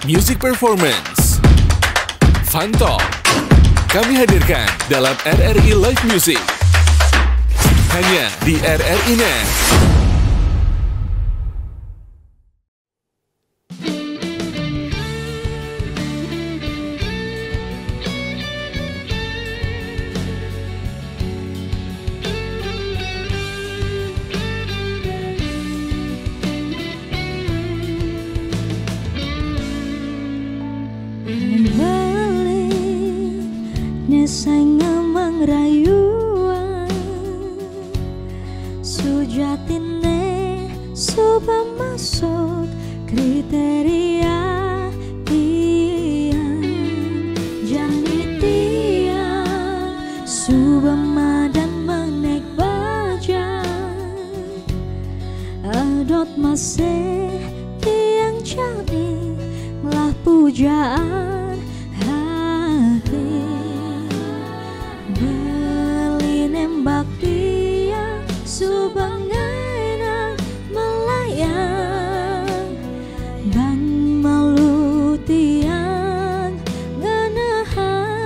Music Performance, Fun Talk, kami hadirkan dalam RRI Live Music. Hanya di RRI Net. Nesang ngamang rayuan sujatine suba masuk kriteria tiang jani tiang suba madan menek baja adot masih tiang jadi melah pujaan Subangaina melayang dan malu tiang nganahan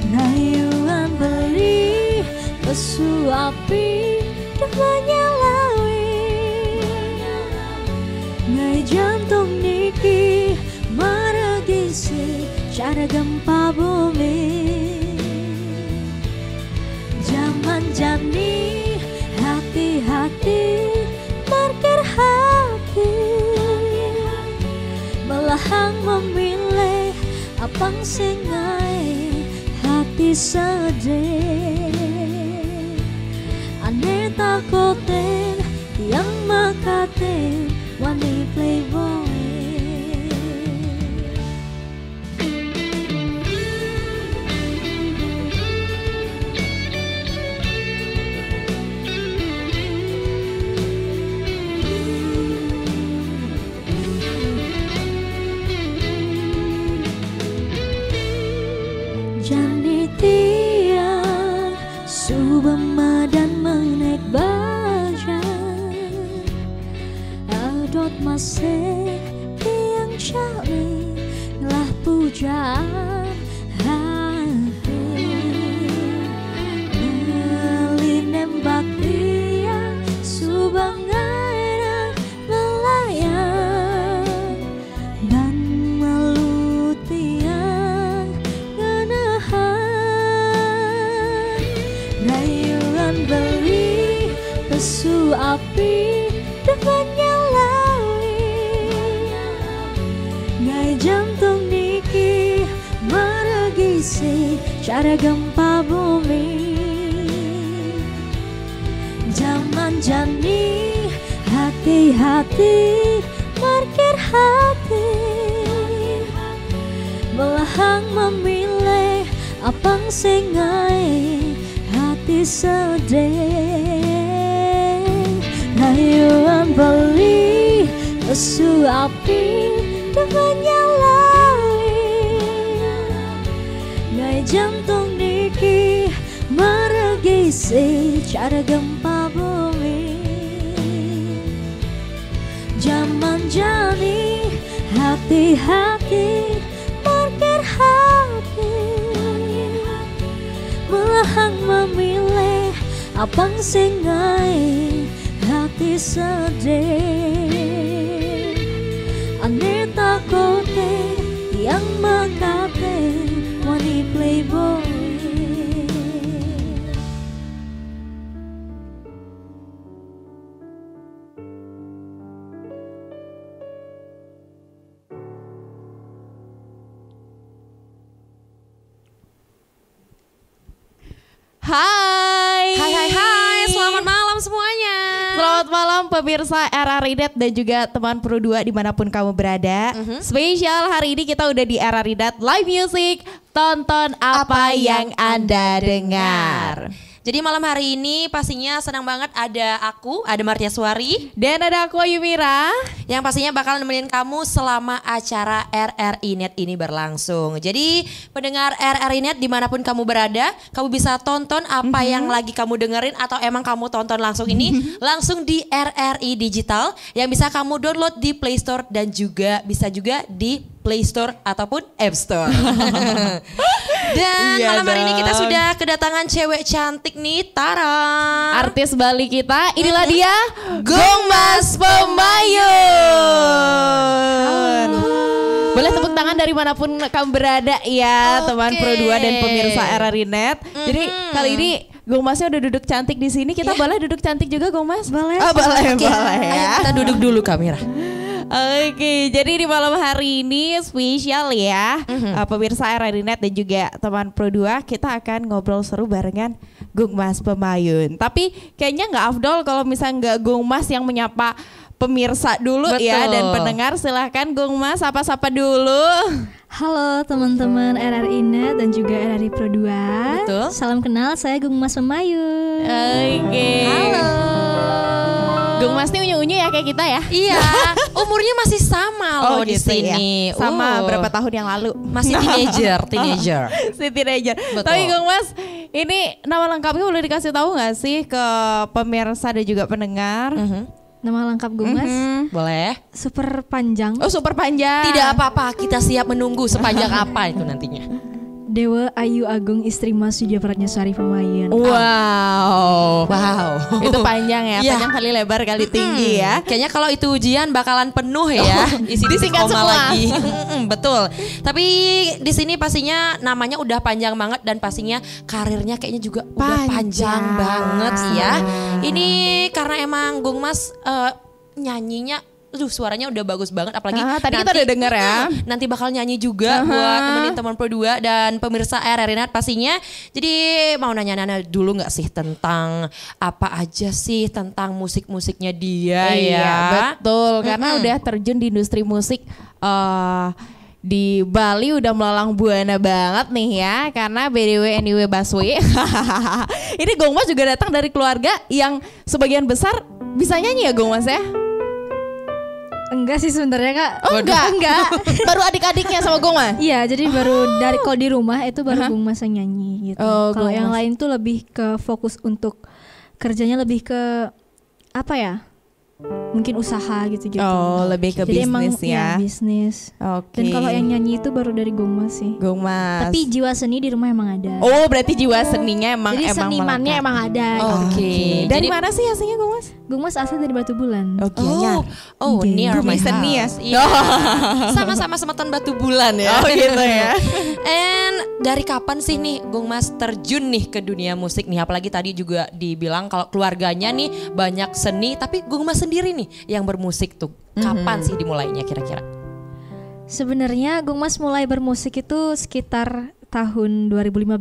rayuan beri pesu api depannya lawi ngai jantung niki maragisi cara gempa bumi Jani hati-hati parkir hati melahang memilih apang singai hati sedih aneh takutin yang makatin wani playboy Jani tiang subama dan menek baja adot masih tiang cari lah pujaan hati beli nembak tiang subangaina melayang dan malu tiang rayuan beli pesu api depannya lawi ngai jantung niki maragisi cara gempa bumi zaman jani hati-hati parkir hati melahang memilih apang singai hati sedih rayuan beli pesu api depannya lawi ngai jantung niki maragisi cara gempa bumi zaman jani hati-hati parkir hati melahang memilih apang singai hati sedih aneh takutin yang makatin wani playboy Hai, selamat malam semuanya. Selamat malam pemirsa RRI Net dan juga teman Pro 2 dimanapun kamu berada. Spesial hari ini kita udah di RRI Net Live Music. Tonton apa yang Anda dengar. Jadi malam hari ini pastinya senang banget ada Martia Suari. Dan ada aku Yumira. Yang pastinya bakal nemenin kamu selama acara RRI Net ini berlangsung. Jadi pendengar RRI Net dimanapun kamu berada, kamu bisa tonton apa yang lagi kamu dengerin atau emang kamu tonton langsung ini langsung di RRI Digital yang bisa kamu download di Play Store dan juga bisa juga di Play Store ataupun App Store. Dan malam hari ini kita sudah kedatangan cewek cantik nih, Tara. Artis Bali kita, inilah dia Gongmas Pemayun. Boleh tepuk tangan dari manapun kamu berada ya, teman Pro 2 dan pemirsa RRI Net. Jadi kali ini Gongmasnya udah duduk cantik di sini. Kita boleh duduk cantik juga, Gongmas? Boleh. Boleh ya. Ayo kita duduk dulu, Kamira. Oke, jadi di malam hari ini spesial ya, pemirsa RRI Net dan juga teman Pro 2, kita akan ngobrol seru barengan Gongmas Pemayun. Tapi kayaknya nggak afdol kalau misalnya nggak Gongmas yang menyapa pemirsa dulu. Betul. Ya, dan pendengar silahkan Gongmas sapa-sapa dulu. Halo teman-teman RRI Net dan juga RRI Pro 2. Betul. Salam kenal, saya Gongmas Pemayun. Oke. Halo. Gongmas nih unyu-unyu ya kayak kita ya. Iya, umurnya masih sama loh di gitu sini. ya. Sama berapa tahun yang lalu. Masih teenager. Si teenager. Betul. Tapi Gongmas, ini nama lengkapnya boleh dikasih tahu nggak sih ke pemirsa dan juga pendengar? Nama lengkap Gongmas Boleh. super panjang. Oh, super panjang. Tidak apa-apa, kita siap menunggu sepanjang apa itu nantinya. Dewa Ayu Agung Istri Mas Suja Pratnyasari Pemayun. Wow. Itu panjang ya, Iya. panjang kali lebar kali tinggi ya. Kayaknya kalau itu ujian bakalan penuh ya. Isi disingkat koma semua. lagi. Betul. Tapi di sini pastinya namanya udah panjang banget dan pastinya karirnya kayaknya juga udah panjang banget ya. Ini karena emang Gongmas nyanyinya suaranya udah bagus banget, apalagi Tadi kita udah denger ya. nanti bakal nyanyi juga buat temenin teman Pro 2 dan pemirsa RRI Net pastinya. Jadi mau nanya-nanya dulu nggak sih tentang apa aja sih tentang musik-musiknya dia Iya, ya? betul. Karena udah terjun di industri musik di Bali udah melalang buana banget nih ya. Karena BDW Anyway Baswe. Ini Gongmas juga datang dari keluarga yang sebagian besar bisa nyanyi ya Gongmas ya? Enggak sih sebenarnya Kak. Oh enggak. Baru adik-adiknya sama Gongmas? Iya, jadi baru dari kalau di rumah itu baru Gongmas yang nyanyi gitu. Oh, Kalau yang Gongmas. lain tuh lebih ke fokus untuk kerjanya lebih ke apa ya? Mungkin usaha gitu-gitu. Oh, lebih ke Jadi emang bisnis ya. bisnis. Oke. Dan kalau yang nyanyi itu baru dari Gongmas sih. Gongmas. Tapi jiwa seni di rumah emang ada. Oh, berarti jiwa seninya emang Jadi senimannya melekat. emang ada. Oke. Dari Jadi mana sih aslinya Gongmas? Gongmas asli dari Batu Bulan. Oh, near my seni ya. house. Iya. Sama-sama semeton Batu Bulan ya. Oh gitu ya. And dari kapan sih nih Gongmas terjun nih ke dunia musik nih? Apalagi tadi juga dibilang kalau keluarganya nih banyak seni, tapi Gongmas sendiri nih yang bermusik tuh. Kapan sih dimulainya kira-kira? Sebenarnya Gongmas mulai bermusik itu sekitar tahun 2015.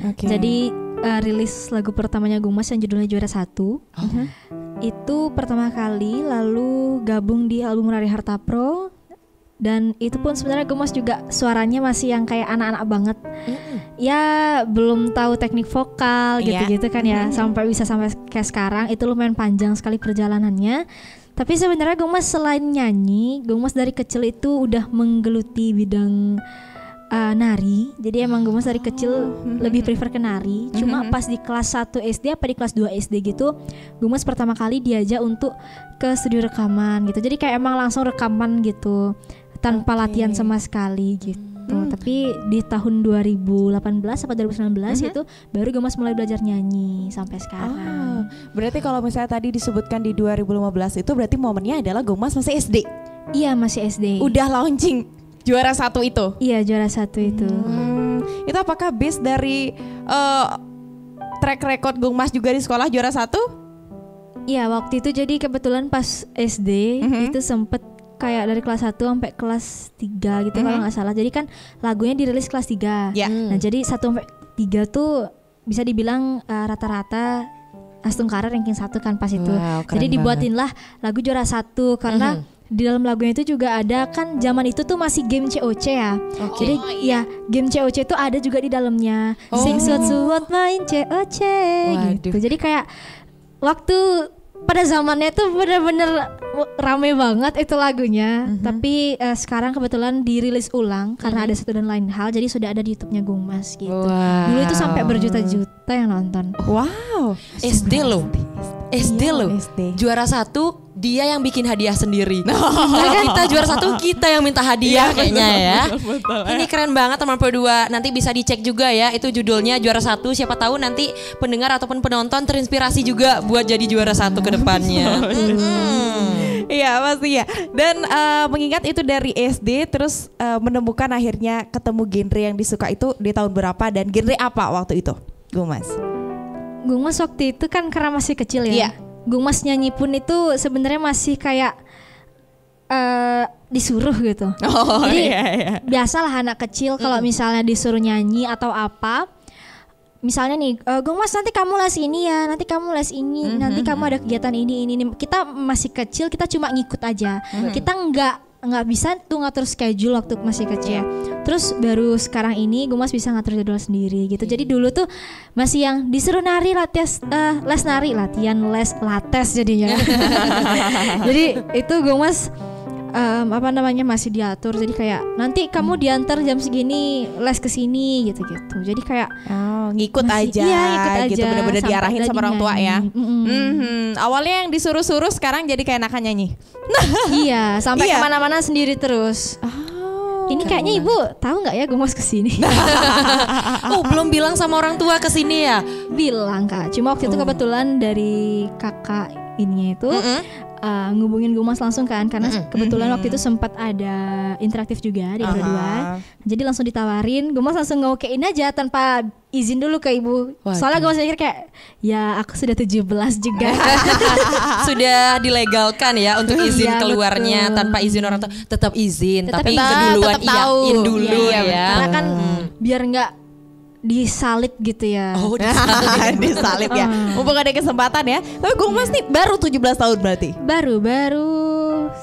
Oke. Jadi rilis lagu pertamanya Gongmas yang judulnya Juara 1. Itu pertama kali, lalu gabung di album Rari Harta Pro. Dan itu pun sebenarnya Gongmas juga suaranya masih yang kayak anak-anak banget. Ya belum tahu teknik vokal gitu-gitu kan ya. Sampai bisa sampai kayak sekarang itu lumayan panjang sekali perjalanannya. Tapi sebenarnya Gongmas selain nyanyi, Gongmas dari kecil itu udah menggeluti bidang nari. Jadi emang Gongmas dari kecil lebih prefer ke nari. Cuma pas di kelas 1 SD apa di kelas 2 SD gitu, Gongmas pertama kali diajak untuk ke studio rekaman gitu. Jadi kayak emang langsung rekaman gitu tanpa latihan sama sekali gitu. Tapi di tahun 2018 atau 2019 itu baru Gongmas mulai belajar nyanyi sampai sekarang. Berarti kalau misalnya tadi disebutkan di 2015 itu berarti momennya adalah Gongmas masih SD. Iya, masih SD. Udah launching Juara 1 itu. Iya, Juara 1 itu. Itu apakah base dari track record Gongmas juga di sekolah Juara 1? Iya, waktu itu jadi kebetulan pas SD itu sempet kayak dari kelas 1 sampai kelas 3 gitu kalau nggak salah. Jadi kan lagunya dirilis kelas 3. Ya. Nah, jadi 1 sampai 3 tuh bisa dibilang rata-rata Astungkara ranking 1 kan pas itu. Wow, keren Jadi dibuatinlah lagu Juara 1 karena di dalam lagunya itu juga ada kan zaman itu tuh masih game COC ya. Jadi ya game COC itu ada juga di dalamnya. Sing suat main COC gitu. Jadi kayak waktu pada zamannya tuh bener-bener rame banget itu lagunya. Tapi sekarang kebetulan dirilis ulang karena ada satu dan lain hal. Jadi sudah ada di YouTube-nya Gung Mas gitu. Dulu itu sampai berjuta-juta yang nonton. Wow. SD loh. Juara 1 dia yang bikin hadiah sendiri. Kita juara 1 kita yang minta hadiah kayaknya ya. Ini keren banget teman Pro2. Nanti bisa dicek juga ya. Itu judulnya juara 1. Siapa tahu nanti pendengar ataupun penonton terinspirasi juga buat jadi juara 1 ke depannya. Iya pasti ya. Dan mengingat itu dari SD terus menemukan akhirnya ketemu genre yang disuka itu di tahun berapa dan genre apa waktu itu? Gung Mas. Gung Mas waktu itu kan karena masih kecil ya. Iya. Gung Mas nyanyi pun itu sebenarnya masih kayak disuruh gitu. Jadi biasalah anak kecil kalau misalnya disuruh nyanyi atau apa. Misalnya nih, Gung Mas nanti kamu les ini ya, nanti kamu les ini, nanti kamu ada kegiatan ini. Kita masih kecil, kita cuma ngikut aja. Kita nggak bisa tuh ngatur schedule waktu masih kecil. Terus baru sekarang ini Gung Mas bisa ngatur jadwal sendiri gitu. Jadi dulu tuh masih yang disuruh nari les nari, latihan les lates jadinya. Jadi itu Gung Mas masih diatur. Jadi kayak nanti kamu diantar jam segini les ke sini gitu-gitu. Jadi kayak ngikut aja, gitu benar-benar diarahin sama orang tua ya. Awalnya yang disuruh-suruh sekarang jadi kayak enakan nyanyi. Iya, sampai kemana-mana sendiri terus. Ini kayaknya ibu tahu nggak ya Gung Mas kesini? Belum bilang sama orang tua kesini ya? Bilang Kak, cuma waktu itu kebetulan dari kakak ininya itu ngubungin Gung Mas langsung kan, karena kebetulan waktu itu sempat ada interaktif juga di Pro2. Jadi langsung ditawarin, Gung Mas langsung ngokein aja tanpa izin dulu ke ibu. Soalnya Gung Mas mikir kayak, ya aku sudah 17 juga. Sudah dilegalkan ya untuk izin keluarnya tanpa izin orang tua. Tetap izin, tapi keduluan iyain dulu ya. Karena kan biar nggak disalip gitu ya. Disalip ya. Mumpung ada kesempatan ya. Tapi Gung Mas nih baru 17 tahun berarti. Baru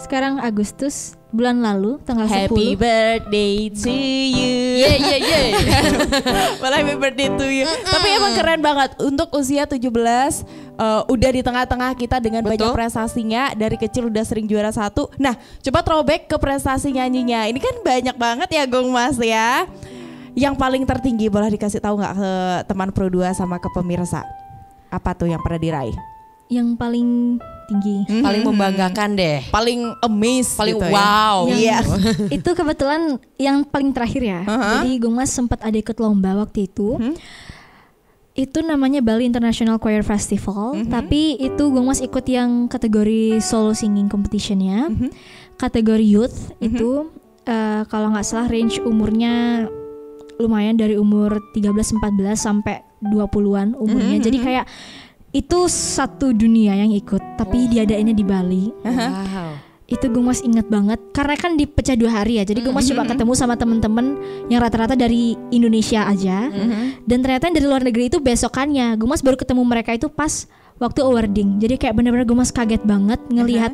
sekarang Agustus bulan lalu tanggal 10. Happy birthday to you. Malah happy birthday to you. Tapi emang keren banget untuk usia 17 udah di tengah-tengah kita dengan banyak prestasinya. Dari kecil udah sering juara 1. Nah, coba throwback ke prestasi nyanyinya. Ini kan banyak banget ya Gung Mas ya. Yang paling tertinggi boleh dikasih tahu nggak ke teman Pro2 sama ke pemirsa? Apa tuh yang pernah diraih? Yang paling tinggi, paling membanggakan deh, paling amazed, paling gitu wow. Iya. Itu kebetulan yang paling terakhir ya. Jadi Gung Mas sempat ada ikut lomba waktu itu. Itu namanya Bali International Choir Festival. Tapi itu Gung Mas ikut yang kategori solo singing competitionnya. Kategori youth itu kalau nggak salah range umurnya lumayan dari umur 13-14 sampai 20-an umurnya. Jadi kayak itu satu dunia yang ikut, tapi diadainnya di Bali. Itu Gung Mas inget banget karena kan dipecah 2 hari ya. Jadi Gung Mas coba ketemu sama temen-temen yang rata-rata dari Indonesia aja. Dan ternyata yang dari luar negeri itu besokannya. Gung Mas baru ketemu mereka itu pas waktu awarding. Jadi kayak benar-benar Gung Mas kaget banget ngelihat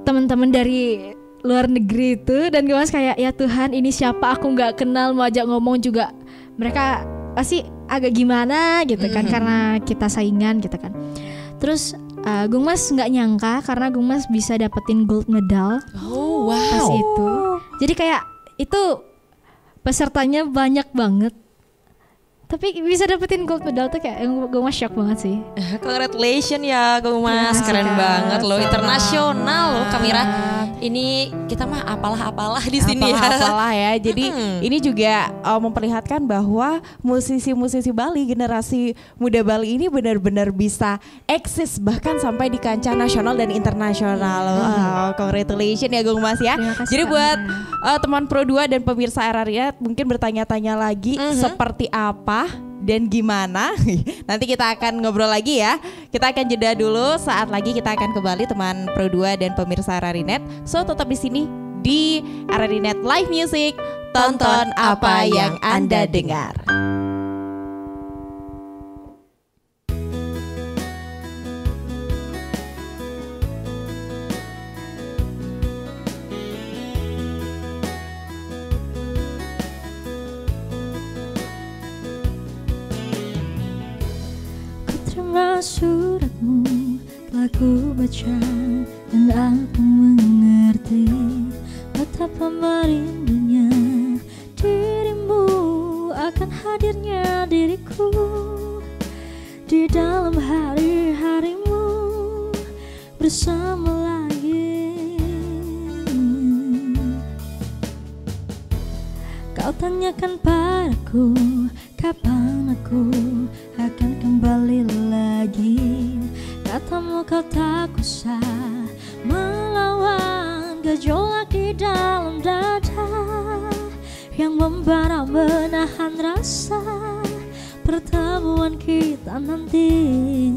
teman-teman dari luar negeri itu, dan Gung Mas kayak, ya Tuhan ini siapa, aku nggak kenal, mau ajak ngomong juga mereka pasti agak gimana gitu kan, karena kita saingan gitu kan. Terus Gung Mas nggak nyangka karena Gung Mas bisa dapetin gold medal pas itu. Jadi kayak itu pesertanya banyak banget, tapi bisa dapetin gold medal tuh kayak Gung Mas shock banget sih. Congratulations ya Gung Mas, keren banget loh, internasional loh Kamira. Ini kita mah apalah di sini apalah ya. Jadi ini juga memperlihatkan bahwa musisi-musisi Bali, generasi muda Bali ini benar-benar bisa eksis bahkan sampai di kancah nasional dan internasional. Congratulations ya Gung Mas ya. Jadi buat teman Pro2 dan pemirsa RRI mungkin bertanya-tanya lagi seperti apa dan gimana, nanti kita akan ngobrol lagi ya. Kita akan jeda dulu, saat lagi kita akan kembali teman Pro2 dan pemirsa RRI.net. So tetap di sini di RRI.net Live Music, tonton apa yang Anda dengar. Aku baca dan aku mengerti betapa merindunya dirimu akan hadirnya diriku di dalam hari-harimu bersama lagi. Kau tanyakan padaku kapan aku akan kembali lagi. Katamu kau tak usah melawan gejolak di dalam dada yang membara menahan rasa pertemuan kita nanti.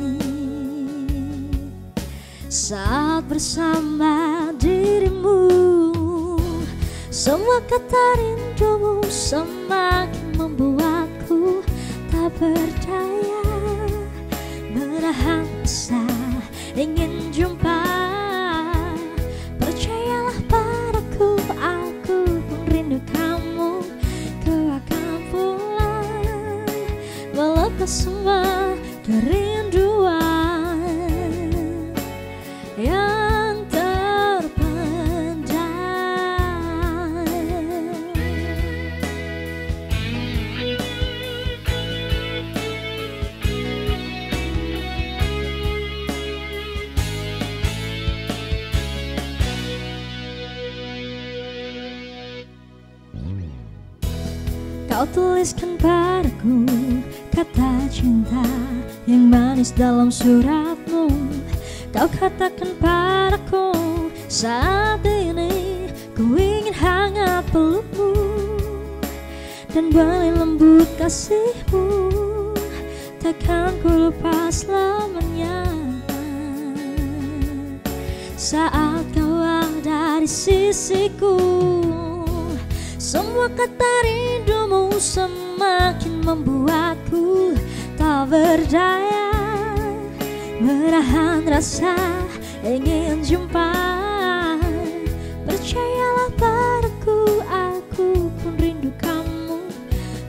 Saat bersama dirimu, semua kata rindumu semakin membuatku tak berdaya. Menahan rasa ingin jumpa, percayalah padaku, aku pun rindu kamu. Ku akan pulang melepas semua kerinduan yang terpendam. Kau tuliskan padaku kata cinta yang manis dalam suratmu. Kau katakan padaku saat ini ku ingin hangat pelukmu dan balik lembut kasihmu. Takkan ku lupa selamanya saat kau ada di sisiku. Semua kata rindumu semakin membuatku tak berdaya. Menahan rasa ingin jumpa, percayalah padaku, aku pun rindu kamu.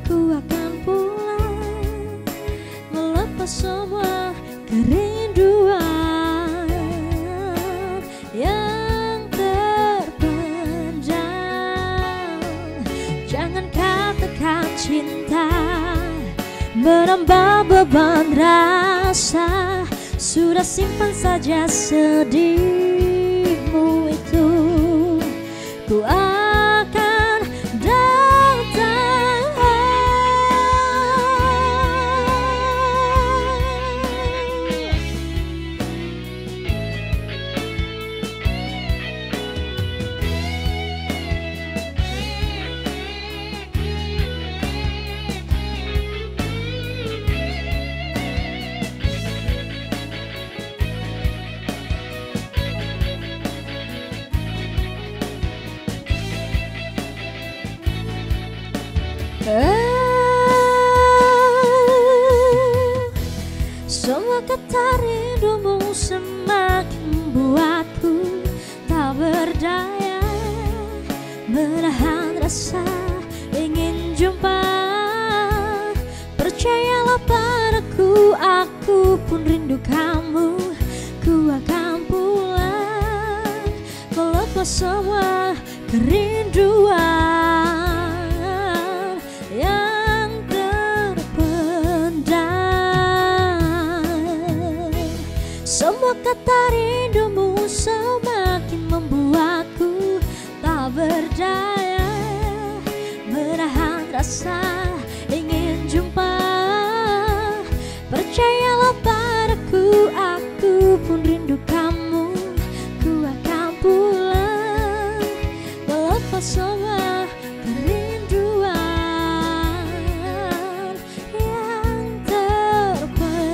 Ku akan pulang melepas semua kerinduan yang terpendam. Jangan katakan cinta menambah beban rasa. Sudah simpan saja sedihmu itu. Ku akan datang. Semua kata rindumu semakin membuatku tak berdaya. Menahan rasa ingin jumpa, percayalah padaku, aku pun rindu kamu. Ku akan pulang melepas semua kerinduan yang terpendam. Semua kata rindumu semakin membuatku tak berdaya. Menahan rasa ingin jumpa, percayalah padaku, aku pun rindu kamu. Ku akan pulang melepas semua kerinduan yang terpendam.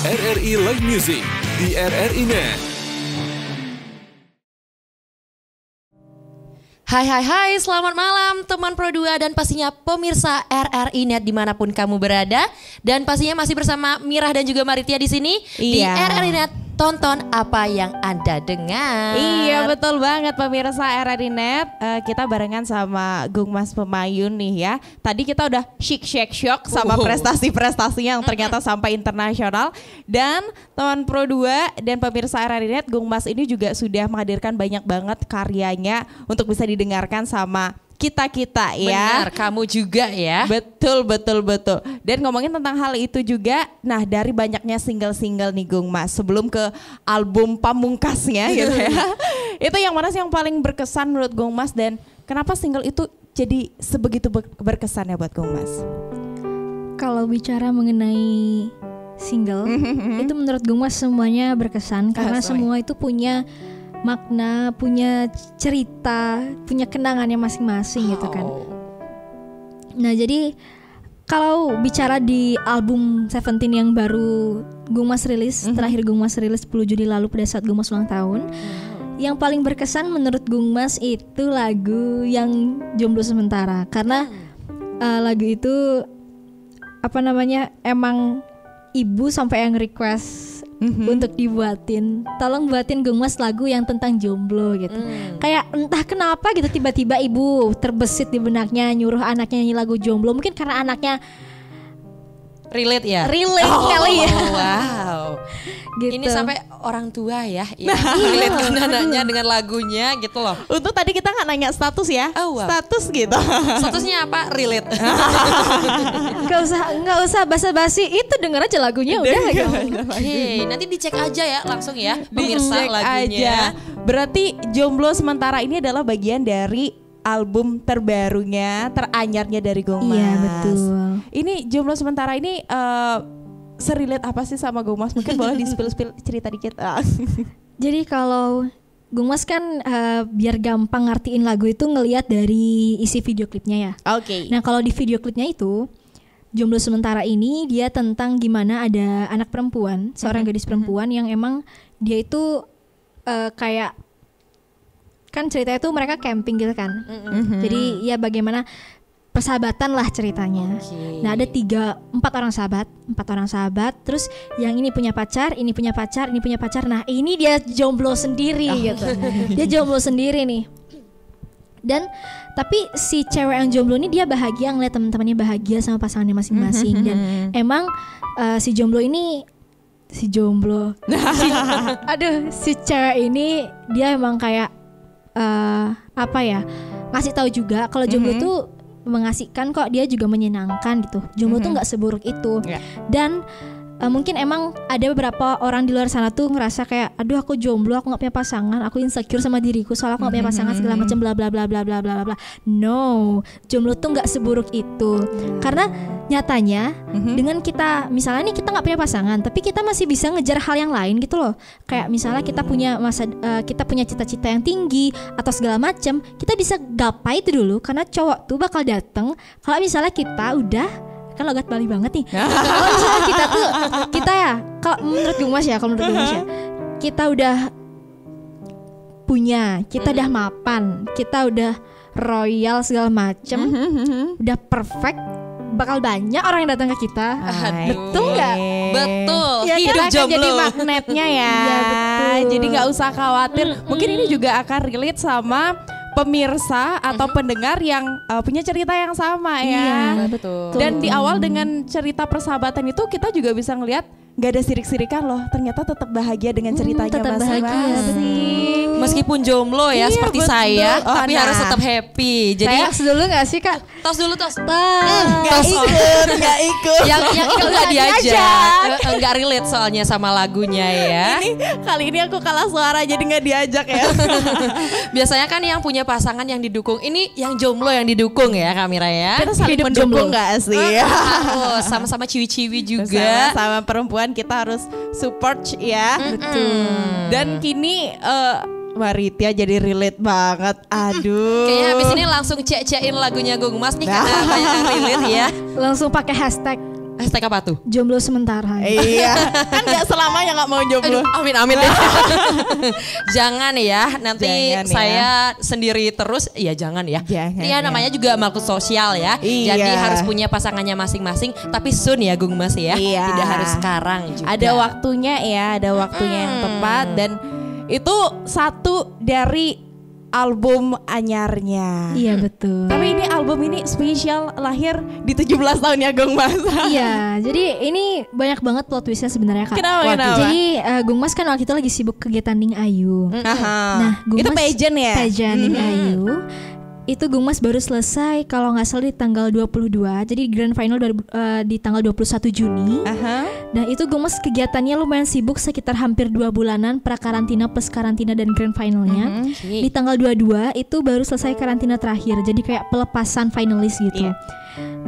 RRI Live Music di RRI Net. Hai, selamat malam teman Pro 2 dan pastinya pemirsa RRI Net dimanapun kamu berada. Dan pastinya masih bersama Mirah dan juga Maritia di sini di Iya. RRI Net tonton apa yang Anda dengar. Iya betul banget pemirsa RRI Net. Kita barengan sama Gung Mas Pemayun nih ya. Tadi kita udah shock sama prestasi-prestasinya yang ternyata sampai internasional. Dan teman Pro 2 dan pemirsa RRI Net, Gung Mas ini juga sudah menghadirkan banyak banget karyanya untuk bisa didengarkan sama kita-kita ya. Benar, kamu juga ya. Betul. Dan ngomongin tentang hal itu juga, nah dari banyaknya single-single nih Gung Mas, sebelum ke album pamungkasnya gitu ya. Itu yang mana sih yang paling berkesan menurut Gung Mas dan kenapa single itu jadi sebegitu berkesan ya buat Gung Mas? Kalau bicara mengenai single, itu menurut Gung Mas semuanya berkesan karena semua itu punya makna, punya cerita, punya kenangannya masing-masing gitu kan. Nah jadi kalau bicara di album Seventeen yang baru Gung Mas rilis, terakhir Gung Mas rilis 10 Juli lalu pada saat Gung Mas ulang tahun, yang paling berkesan menurut Gung Mas itu lagu yang Jomblo Sementara. Karena lagu itu emang ibu sampai yang request untuk dibuatin, tolong buatin Gung Mas lagu yang tentang jomblo gitu. Kayak entah kenapa gitu tiba-tiba ibu terbesit di benaknya nyuruh anaknya nyanyi lagu jomblo. Mungkin karena anaknya relate ya? Relate kali ya. Wow. Gitu. Ini sampai orang tua ya yang relate anaknya dengan lagunya gitu loh. Untuk tadi kita nggak nanya status ya, status gitu. Statusnya apa? Relate. Nggak usah basa-basi, itu denger aja lagunya udah gitu. Hei, nanti dicek aja ya langsung ya pemirsa Dicek lagunya. aja. Berarti Jomblo Sementara ini adalah bagian dari album terbarunya, teranyarnya dari Gung Mas. Iya betul. Ini Jomblo Sementara ini serelate apa sih sama Gung Mas? Mungkin boleh di-spill cerita dikit. Jadi kalau Gung Mas kan biar gampang ngertiin lagu itu ngelihat dari isi video klipnya ya. Oke. Nah kalau di video klipnya itu Jomblo Sementara ini dia tentang gimana ada anak perempuan, seorang gadis perempuan yang emang dia itu kayak kan ceritanya tuh mereka camping gitu kan. Jadi ya bagaimana persahabatan lah ceritanya. Nah ada 4 orang sahabat. Terus yang ini punya pacar, ini punya pacar, ini punya pacar. Nah ini dia jomblo sendiri gitu. Dia jomblo sendiri nih. Dan tapi si cewek yang jomblo ini dia bahagia ngeliat teman-temannya bahagia sama pasangannya masing-masing. Dan emang si cewek ini dia emang kayak ngasih tahu juga kalau jomblo itu mengasihkan kok, dia juga menyenangkan gitu. Jomblo tuh nggak seburuk itu. Dan mungkin emang ada beberapa orang di luar sana tuh ngerasa kayak aduh aku jomblo, aku nggak punya pasangan, aku insecure sama diriku soalnya aku nggak punya pasangan segala macam bla bla bla bla bla bla bla. No, jomblo tuh nggak seburuk itu. Karena nyatanya dengan kita misalnya nih kita nggak punya pasangan tapi kita masih bisa ngejar hal yang lain gitu loh. Kayak misalnya kita punya cita-cita yang tinggi atau segala macam, kita bisa gapai itu dulu karena cowok tuh bakal dateng kalau misalnya kita udah kan logat Bali banget nih. Kalau misalnya kita ya, kalau menurut Gung Mas ya, kita udah punya, kita udah mapan, kita udah royal segala macem, udah perfect, bakal banyak orang yang datang ke kita. Betul nggak? Betul. Ya, Hidup kita jomblo. akan jadi magnetnya ya. Iya betul. Jadi nggak usah khawatir. Mungkin ini juga akan relate sama pemirsa atau pendengar yang punya cerita yang sama ya. Iya, betul. Dan di awal dengan cerita persahabatan itu kita juga bisa ngelihat nggak ada sirik-sirikan loh. Ternyata tetap bahagia dengan ceritanya tetap bahagia, masing-masing. Meskipun jomblo ya Iya, seperti betul. saya, tapi Nah. harus tetap happy. Jadi Saya dulu nggak sih Kak? tos dulu tos. Nggak ikut. yang itu nggak diajak, nggak relate soalnya sama lagunya ya. Kali ini aku kalah suara jadi nggak diajak ya. Biasanya kan yang punya pasangan yang didukung, ini yang jomblo yang didukung ya Kamira ya. Kita saling Hidup mendukung jomblo. nggak sih? Harus sama-sama ciwi-ciwi juga. Sama perempuan kita harus support ya. Betul. Dan kini Maritia jadi relate banget. Aduh. Kayaknya habis ini langsung cek-cekin lagunya Gung Mas nih karena banyak yang relate ya. Langsung pakai hashtag Hashtag apa tuh? Jomblo sementara. Iya, kan nggak selamanya nggak mau jomblo. Amin amin deh. Jangan ya, nanti Jangan ya. saya sendiri terus. Iya jangan ya. Jangan Iya ya. namanya juga makhluk sosial ya. Iya. Jadi harus punya pasangannya masing-masing. Tapi soon ya Gung Mas ya. Iya. Tidak harus sekarang juga. Ada waktunya ya, ada waktunya yang tepat dan itu satu dari album anyarnya. Iya betul. Tapi ini album ini spesial lahir di 17 tahun ya Gung Mas. Iya, jadi ini banyak banget plot twistnya sebenarnya Kak. Kenapa, kenapa? Jadi Gung Mas kan waktu itu lagi sibuk kegiatan Ning Ayu. Aha. Nah, Gung Itu Mas pageant ya? Pageant Ning Ayu. Itu Gung Mas baru selesai kalau nggak salah di tanggal 22. Jadi grand final di tanggal 21 Juni. Aha. Nah itu Gung Mas kegiatannya lumayan sibuk sekitar hampir 2 bulanan pra-karantina plus karantina dan grand finalnya. Di tanggal 22 itu baru selesai karantina terakhir. Jadi kayak pelepasan finalis gitu. Iya.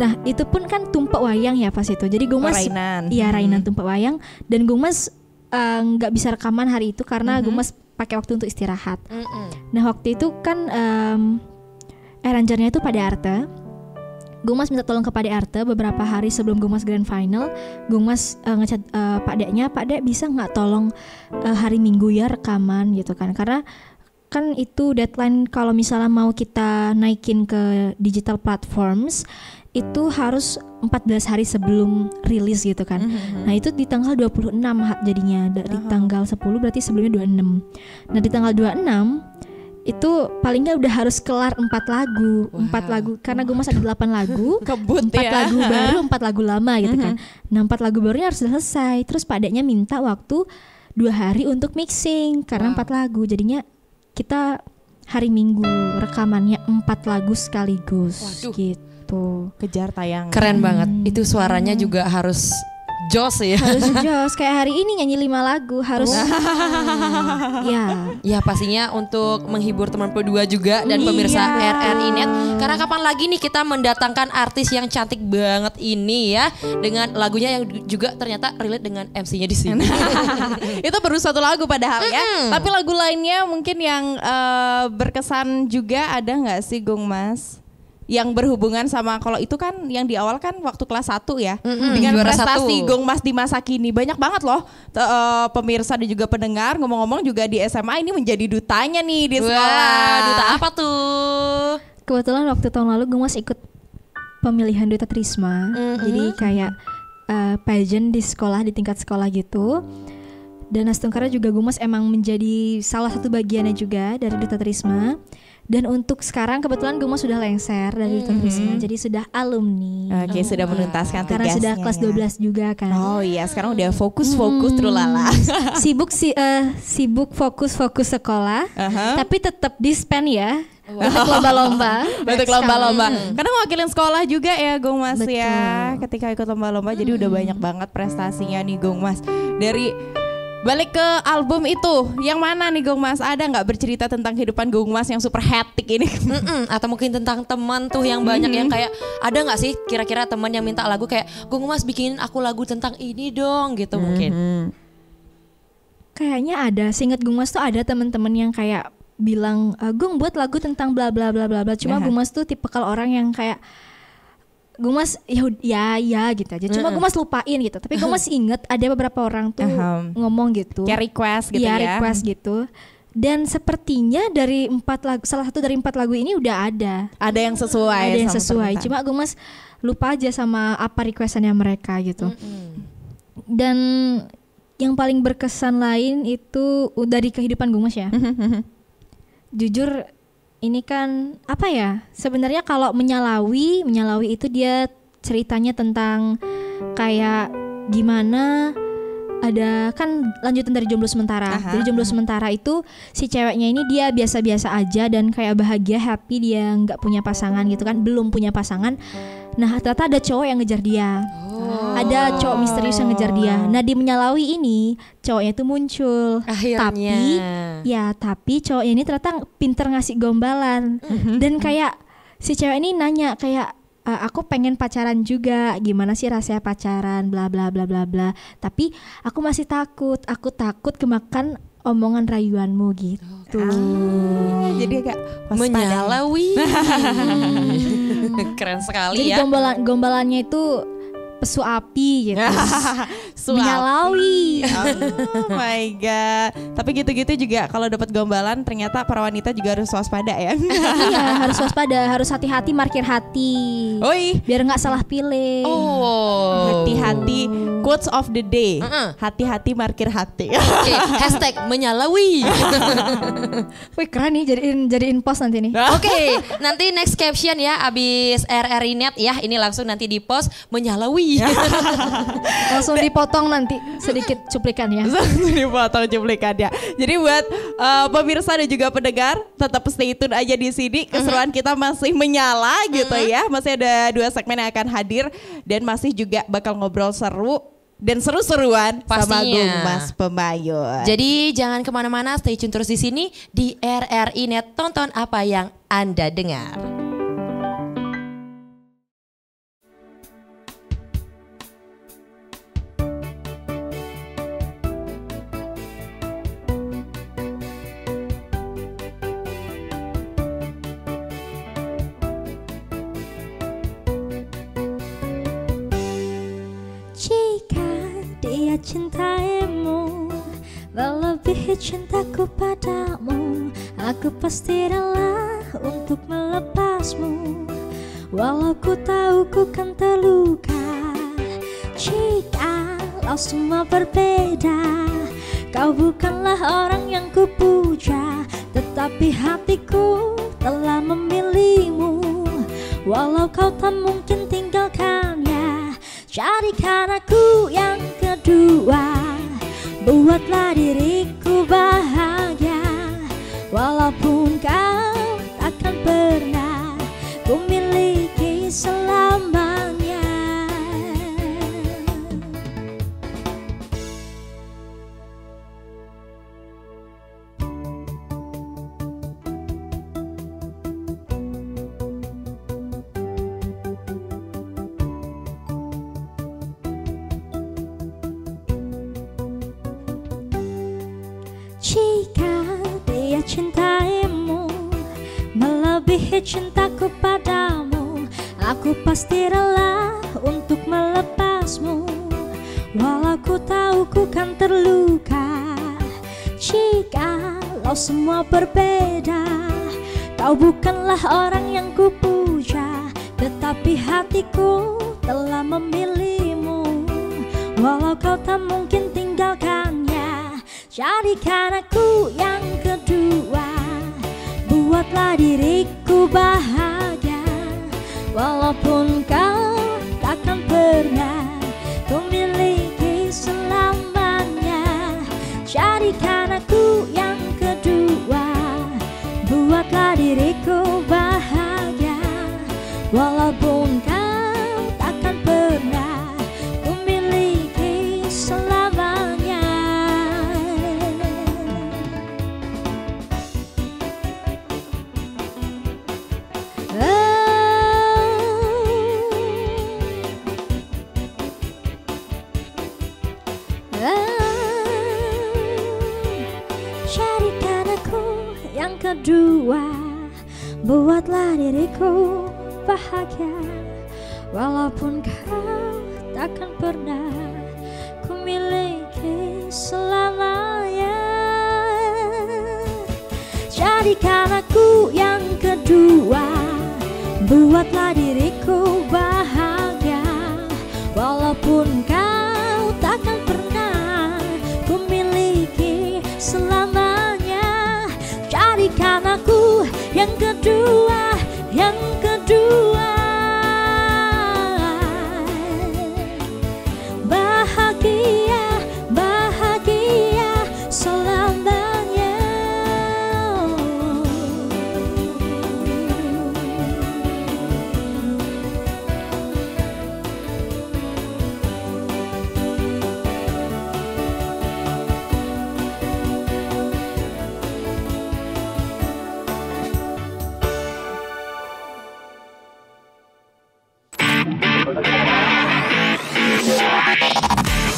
Nah itu pun kan tumpak wayang ya pas itu. Jadi Gung Mas Rainan. iya rainan tumpak wayang dan Gung Mas nggak bisa rekaman hari itu karena Gung Mas pakai waktu untuk istirahat. Nah waktu itu kan arrangernya itu Pak De Arte. Gung Mas minta tolong ke Pak De Arte beberapa hari sebelum Gung Mas grand final. Gung Mas ngechat Pak De-nya, Pak De bisa nggak tolong hari Minggu ya rekaman gitu kan. Karena kan itu deadline kalau misalnya mau kita naikin ke digital platforms itu harus 14 hari sebelum rilis gitu kan. Nah itu di tanggal 26 jadinya. Dari tanggal 10 berarti sebelumnya 26. Nah di tanggal 26 itu paling nggak udah harus kelar 4 lagu. 4 lagu karena Gung Mas ada 8 lagu. Kebut 4 ya. lagu baru, 4 lagu lama gitu kan. Nah 4 lagu barunya harus selesai. Terus Pak De-nya minta waktu 2 hari untuk mixing karena 4 lagu. Jadinya kita hari Minggu rekamannya 4 lagu sekaligus. Waduh. Gitu. Kejar tayang. Keren banget. Itu suaranya juga harus jos ya. Harus jos kayak hari ini nyanyi 5 lagu harus. Ya. Ya pastinya untuk menghibur teman P2 juga dan pemirsa RRI Net. Karena kapan lagi nih kita mendatangkan artis yang cantik banget ini ya, dengan lagunya yang juga ternyata relate dengan MC-nya di sini. Itu baru satu lagu padahal ya. Tapi lagu lainnya mungkin yang berkesan juga ada nggak sih Gung Mas? Yang berhubungan sama kalau itu kan yang di awal kan waktu kelas 1 ya. Dengan juara prestasi 1. Gung Mas di masa kini banyak banget loh pemirsa dan juga pendengar ngomong-ngomong juga di SMA ini menjadi dutanya nih di sekolah. Wah, duta apa tuh? Kebetulan waktu tahun lalu Gung Mas ikut pemilihan Duta Trisma. Jadi kayak pageant di sekolah, di tingkat sekolah gitu. Dan Astungkara juga Gung Mas emang menjadi salah satu bagiannya juga dari Duta Trisma. Dan untuk sekarang kebetulan Gung Mas sudah lengser dari Duta Trisma, jadi sudah alumni. Oke, sudah menuntaskan tugasnya. Karena sudah kelas ya. 12 juga kan. Oh iya, sekarang udah fokus trulala. Sibuk fokus sekolah, tapi tetap dispen ya. Untuk lomba-lomba. Untuk lomba-lomba. Karena mewakilin sekolah juga ya Gung Mas Betul. ya. Ketika ikut lomba-lomba jadi udah banyak banget prestasinya nih Gung Mas. Dari balik ke album itu, yang mana nih Gung Mas? Ada nggak bercerita tentang kehidupan Gung Mas yang super hectic ini? Atau mungkin tentang teman tuh yang banyak yang kayak ada nggak sih kira-kira teman yang minta lagu kayak Gung Mas bikinin aku lagu tentang ini dong gitu mungkin. Kayaknya ada, seingat Gung Mas tuh ada teman-teman yang kayak bilang Gung buat lagu tentang bla bla bla bla bla. Cuma Gung Mas tuh tipe kalau orang yang kayak Gung Mas ya gitu aja. Cuma Gung Mas lupain gitu. Tapi Gung Mas inget ada beberapa orang tuh ngomong gitu. Kayak request gitu ya. Request gitu. Dan sepertinya dari 4 lagu, salah satu dari 4 lagu ini udah ada. Ada yang sesuai. Ada yang sama sesuai. permintaan. Cuma Gung Mas lupa aja sama apa requestannya mereka gitu. Dan yang paling berkesan lain itu dari kehidupan Gung Mas ya. Jujur ini kan apa ya? Sebenarnya kalau menyalawi itu dia ceritanya tentang kayak gimana ada kan lanjutan dari Jomblo Sementara. Jadi Jomblo Sementara itu si ceweknya ini dia biasa-biasa aja dan kayak bahagia, happy, dia nggak punya pasangan gitu kan, belum punya pasangan. Nah ternyata ada cowok yang ngejar dia. Ada cowok misterius yang ngejar dia. Nah di Menyalawi ini cowoknya itu muncul. Akhirnya. Tapi cowoknya ini ternyata pinter ngasih gombalan. Dan kayak si cewek ini nanya kayak aku pengen pacaran juga, gimana sih rasanya pacaran, bla bla bla bla bla. Tapi aku masih takut, aku takut kemakan omongan rayuanmu gitu. Jadi agak Menyalawi. Keren sekali Jadi ya. gombalannya itu pesu api gitu. Suap. Menyalawi. Oh my god. Tapi gitu-gitu juga kalau dapat gombalan ternyata para wanita juga harus waspada ya. Iya, harus waspada, harus hati-hati markir hati. Oi. Biar nggak salah pilih. Oh. Hati-hati quotes of the day. Hati-hati markir hati. Oke, hashtag menyalawi. Wih keren nih jadiin post nanti nih. Oke, nanti next caption ya abis RRI Net ya. Ini langsung nanti di post menyalawi. Langsung dipotong nanti sedikit cuplikannya. Langsung dipotong cuplikannya. Jadi buat pemirsa dan juga pendengar tetap stay tune aja di sini. Keseruan kita masih menyala gitu ya. Masih ada 2 segmen yang akan hadir dan masih juga bakal ngobrol seru dan seru-seruan sama Pastinya. Gungmas Pemayun. Jadi jangan kemana-mana, stay tune terus di sini di RRI Net. Tonton apa yang Anda dengar. Jika dia cintaimu melebihi cintaku padamu, aku pasti rela untuk melepasmu. Walau ku tahu ku kan terluka. Jikalau semua berbeda, kau bukanlah orang yang ku puja, tetapi hatiku telah memilihmu. Walau kau tak mungkin tinggalkannya, jadikan aku yang kedua. Buatlah diriku bahagia, walaupun kau takkan pernah ku miliki selamanya. Jika dia cintaimu melebihi cintaku padamu, aku pasti rela untuk melepasmu. Walau ku tahu ku kan terluka. Jikalau semua berbeda, kau bukanlah orang yang ku puja, tetapi hatiku telah memilihmu. Walau kau tak mungkin tinggalkannya, jadikan aku yang kedua. Buatlah diriku bahagia, walaupun kau takkan pernah ku miliki selamanya. Jadikan aku yang kedua. Buatlah diriku bahagia, walaupun kau takkan pernah ku miliki selamanya. Jadikan aku yang kedua. Buatlah diriku bahagia, walaupun kau takkan pernah ku miliki selamanya. Jadikan aku yang kedua. Buatlah diriku bahagia, walaupun kau takkan pernah ku miliki selamanya. Jadikan aku yang kedua, yang kedua. Bahagia, bahagia selamanya.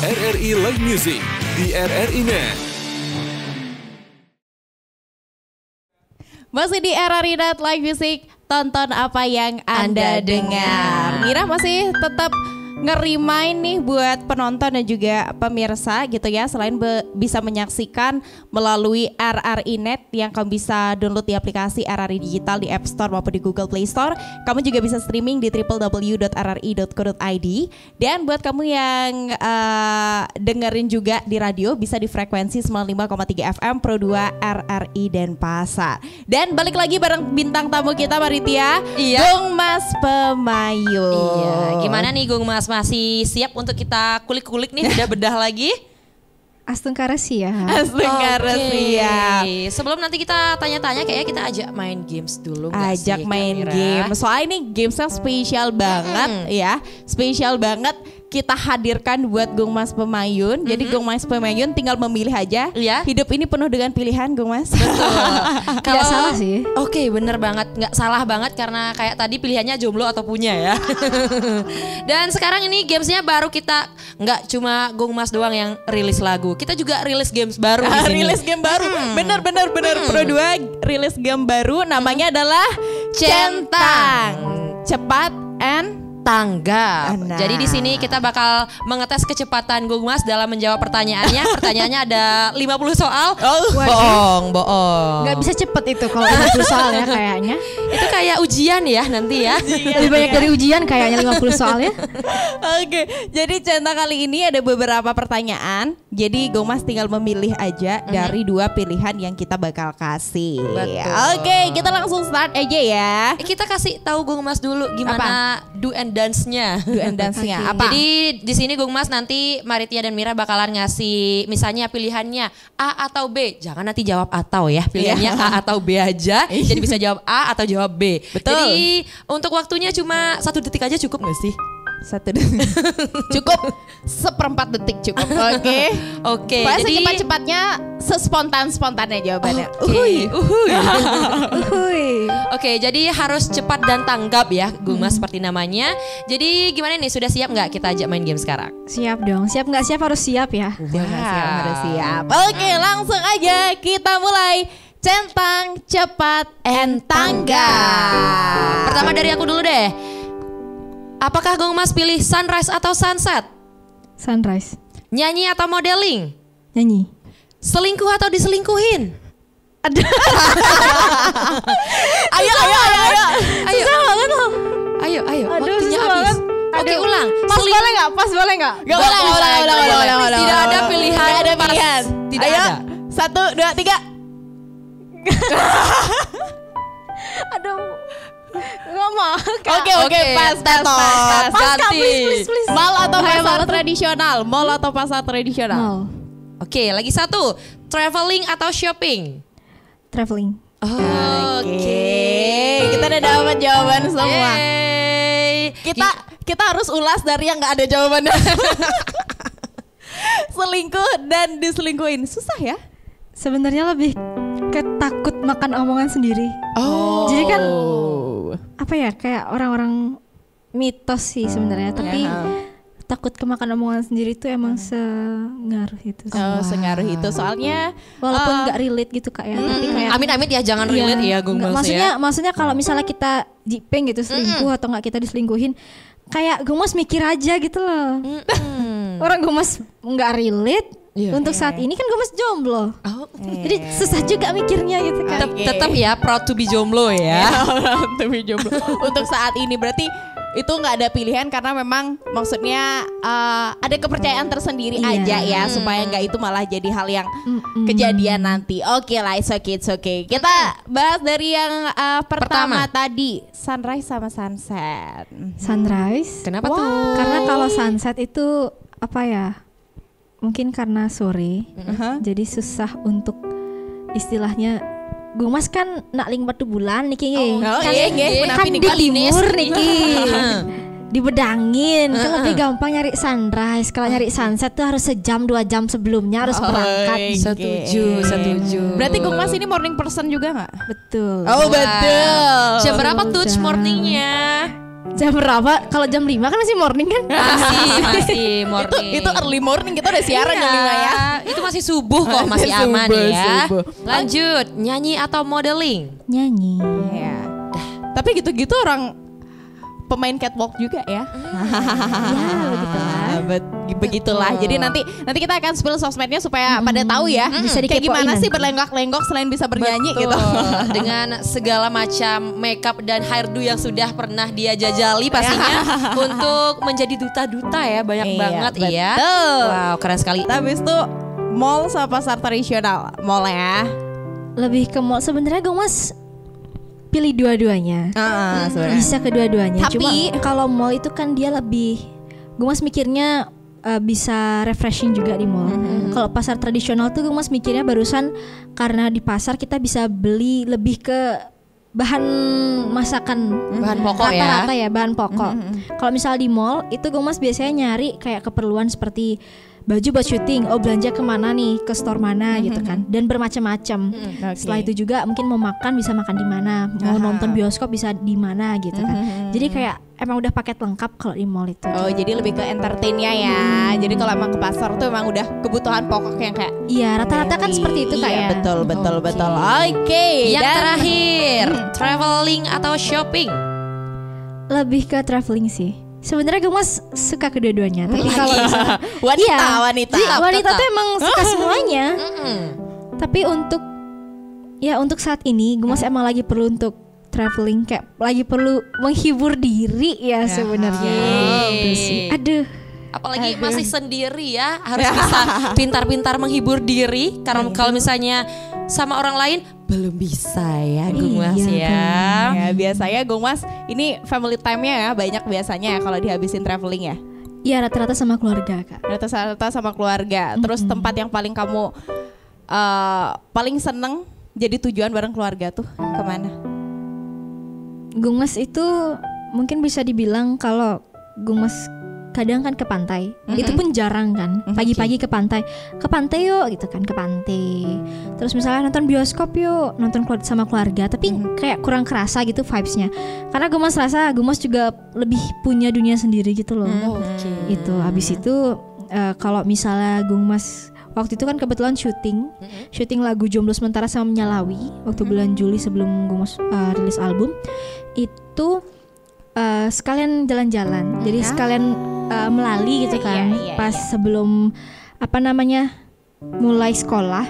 RRI Live Music di RRI Net. Masih di RRI Net Live Music, tonton apa yang Anda dengar. Mira masih tetap nge-remind nih buat penonton dan juga pemirsa gitu ya. Selain bisa menyaksikan melalui RRI.net yang kamu bisa download di aplikasi RRI Digital di App Store maupun di Google Play Store. Kamu juga bisa streaming di www.rri.co.id. Dan buat kamu yang dengerin juga di radio bisa di frekuensi 95,3 FM Pro 2 RRI Denpasar. Dan balik lagi bareng bintang tamu kita Maritia, Gung Mas Pemayun. Iya, gimana nih Gung Mas, masih siap untuk kita kulik-kulik nih, bedah-bedah lagi? Astungkara siap. Astungkara siap. Sebelum nanti kita tanya-tanya, kayaknya kita ajak main games dulu. Ajak main game. Soalnya ini gamesnya spesial banget ya. Spesial banget. Kita hadirkan buat Gung Mas Pemayun. Jadi Gung Mas Pemayun tinggal memilih aja. Hidup ini penuh dengan pilihan, Gung Mas. Tidak salah sih. Oke, bener banget. Nggak salah banget karena kayak tadi pilihannya jomblo atau punya ya. Dan sekarang ini gamesnya baru kita, nggak cuma Gung Mas doang yang rilis lagu. Kita juga rilis games baru di sini. Rilis game baru. Bener. Pro 2 rilis game baru namanya adalah Centang. Cepat and tanggap. Jadi di sini kita bakal mengetes kecepatan Gung Mas dalam menjawab pertanyaannya. Pertanyaannya ada 50 soal. Bohong. Gak bisa cepet itu kalau 50 soal ya kayaknya. Itu kayak ujian ya nanti ya. Lebih banyak dari ujian kayaknya 50 soal ya. Oke, jadi Centang kali ini ada beberapa pertanyaan. Jadi Gung Mas tinggal memilih aja dari dua pilihan yang kita bakal kasih. Oke, kita langsung start aja ya. Kita kasih tahu Gung Mas dulu gimana do and dance-nya. Apa? Jadi di sini Gung Mas nanti Maritia dan Mira bakalan ngasih misalnya pilihannya A atau B. Jangan nanti jawab atau ya. Pilihannya A atau B aja. Jadi bisa jawab A atau jawab B. Betul. Jadi untuk waktunya cuma 1 detik aja cukup gak sih? 1 detik. Cukup 1/4 detik cukup. Oke. Jadi cepat-cepatnya sespontan-spontannya jawabannya. Oke, jadi harus cepat dan tanggap ya Gung Mas seperti namanya. Jadi gimana nih, sudah siap nggak kita ajak main game sekarang? Siap dong. Siap nggak siap harus siap ya. Harus siap. Oke, langsung aja kita mulai. Centang, cepat, and tanggap. Pertama dari aku dulu deh. Apakah Gung Mas pilih sunrise atau sunset? Sunrise. Nyanyi atau modeling? Nyanyi. Selingkuh atau diselingkuhin? Aduh. Ayo. Susah banget loh. Ayo. Aduh, Waktunya susah habis. banget. Oke, ulang. Pas boleh nggak? Gak boleh. Tidak ada pilihan. Tidak Ayo, ada. 1, 2, 3. Aduh. Gak mau. Oke, pas. Ganti. Please. Mall atau pasar tradisional? Mall atau pasar tradisional? Mall. Oke, lagi 1. Traveling atau shopping? Traveling. Oke. Kita udah dapat jawaban semua. Yeay. Kita harus ulas dari yang nggak ada jawabannya. Selingkuh dan diselingkuhin susah ya? Sebenarnya lebih ketakut makan omongan sendiri. Jadi kan apa ya, kayak orang-orang mitos sih sebenarnya, tapi takut kemakan omongan sendiri itu emang sengaruh itu. Sengaruh itu soalnya walaupun nggak relate gitu Kak ya, tapi kayak Amit-amit ya, jangan relate ya Gung Mas ya. Maksudnya kalau misalnya kita jipeng gitu selingkuh atau nggak kita diselingkuhin, kayak Gung Mas mikir aja gitu loh. Orang Gung Mas nggak relate. Untuk saat ini kan Gung Mas jomblo. Jadi susah juga mikirnya gitu kan. Tetap ya proud to be jomblo ya. Proud to be jomblo. Untuk saat ini berarti itu nggak ada pilihan karena memang maksudnya ada kepercayaan tersendiri aja ya, supaya nggak itu malah jadi hal yang kejadian nanti. Oke lah, it's okay. Kita bahas dari yang pertama tadi, sunrise sama sunset. Sunrise. Kenapa tuh? Karena kalau sunset itu apa ya? Mungkin karena sore, jadi susah untuk istilahnya. Gung Mas kan nak ling 4 bulan niki, kan di timur niki, dibedangin. Kan lebih gampang nyari sunrise. Kalau nyari sunset tuh harus 1-2 jam sebelumnya harus berangkat. Setuju. Berarti Gung Mas ini morning person juga nggak? Betul. Betul. Jam berapa touch morningnya? Jam berapa? Kalau jam 5 kan masih morning kan? Masih morning. Itu early morning, kita udah siaran jam 5 ya. Itu masih subuh kok, masih aman ya. Lanjut, nyanyi atau modeling? Nyanyi. Tapi gitu-gitu orang pemain catwalk juga ya. Ya begitulah. Begitulah. Jadi nanti kita akan spill sosmednya supaya pada tahu ya. Bisa Kayak gimana dikepoin sih nanti. berlenggak-lenggok selain bisa bernyanyi gitu. Dengan segala macam makeup dan hairdo yang sudah pernah dia jajali pastinya untuk menjadi duta-duta ya, banyak Iya, banget ya. betul. Wow, keren sekali. Habis itu mall sama pasar tradisional. Mall ya. Lebih ke mall sebenarnya Gung Mas pilih dua-duanya. Sebenarnya. Bisa kedua-duanya. Tapi- Cuma kalau mall itu kan dia lebih Gung Mas mikirnya bisa refreshing juga di mall. Kalau pasar tradisional tuh Gung Mas mikirnya barusan karena di pasar kita bisa beli lebih ke bahan masakan, Bahan pokok ya. rata-rata ya bahan pokok. Kalau misal di mall itu Gung Mas biasanya nyari kayak keperluan seperti baju buat syuting, belanja kemana nih, ke store mana gitu kan, dan bermacam-macam. Setelah itu juga mungkin mau makan bisa makan di mana, mau nonton bioskop bisa di mana gitu kan. Jadi kayak emang udah paket lengkap kalau di mall itu. Oh, jadi lebih ke entertainnya ya. Jadi kalau emang ke pasar tuh emang udah kebutuhan pokok yang kayak Iya, rata-rata kan seperti itu iya, kayak. betul. Oke. Yang dan- terakhir, traveling atau shopping? Lebih ke traveling sih. Sebenarnya Gung Mas suka kedua-duanya, tapi kalau misalnya wanita. Jadi wanita tetap. tuh emang suka semuanya. Tapi untuk saat ini Gung Mas emang lagi perlu untuk traveling, kayak lagi perlu menghibur diri ya sebenarnya. Gitu sih. Aduh. Apalagi masih sendiri ya, harus bisa pintar-pintar menghibur diri. Karena kalau misalnya sama orang lain belum bisa ya, Gung Mas Iya, ya. Ya, biasanya Gung Mas ini family time-nya ya banyak biasanya ya kalau dihabisin traveling ya. Iya, rata-rata sama keluarga Kak. Rata-rata sama keluarga. Terus tempat yang paling kamu paling seneng jadi tujuan bareng keluarga tuh kemana? Gung Mas itu mungkin bisa dibilang kalau Gung Mas kadang kan ke pantai, itu pun jarang kan. Pagi-pagi ke pantai yuk gitu kan, ke pantai. Terus misalnya nonton bioskop yuk, nonton sama keluarga. Tapi kayak kurang kerasa gitu vibes-nya. Karena Gung Mas rasa Gung Mas juga lebih punya dunia sendiri gitu loh. Itu habis itu kalau misalnya Gung Mas waktu itu kan kebetulan syuting lagu Jomblo Sementara sama Menyalawi waktu bulan Juli sebelum Gung Mas rilis album itu. Sekalian jalan-jalan, jadi sekalian melali gitu kan, pas sebelum mulai sekolah,